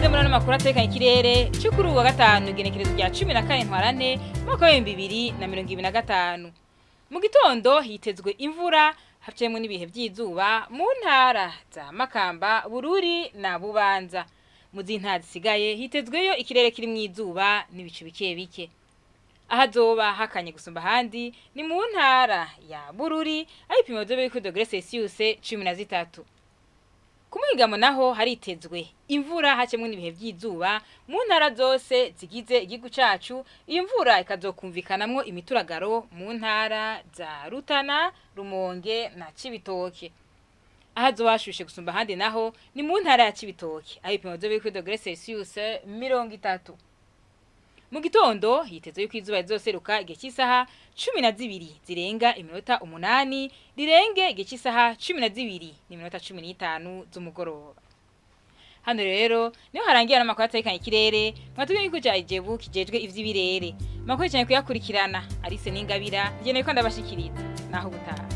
ikaze muri ano makuru atekanye ikirere cyo kuri uwa gatanu igenekerezo rya 14 ntwarante mwaka wa 2025. Mu gitondo hitezwe imvura hacemwe n'ibihe by'izuba mu ntara za Makamba, Bururi na Bubanza. Mu zintara zisigaye hitezweyo ikirere kiri mu izuba n'ibicu bike bike. Ahazoba hakanye gusumba handi ni mu ntara ya Bururi aho ipimo byo degrees Celsius 13. Kumwigamo naho haritezwe imvura hacemwe n'ibihe by'izuba mu ntara zose zigize igihugu cacu. Iyo mvura ikazokumvikanamwo imituragaro mu ntara za Rutana, Rumonge na Cibitoke. Ahazobashushe gusumba handi naho ni mu ntara ya Cibitoke aho ipimo byo degrees Celsius 30. Mu gitondo hitezwe yuko izuba rizoseruka igihe cy'isaha 12 zirenga iminota 8 rirenge igihe cy'isaha 12 n'iminota 15 z'umugoroba. Hano rero niho harangira n'amakuru atekanye ikirere mwatubwiye ko Ijebu kijejwe ivy'ibirere makuru cyane kuyakurikirana Alice Ningabira ngene ko ndabashikiriza naho gutaha.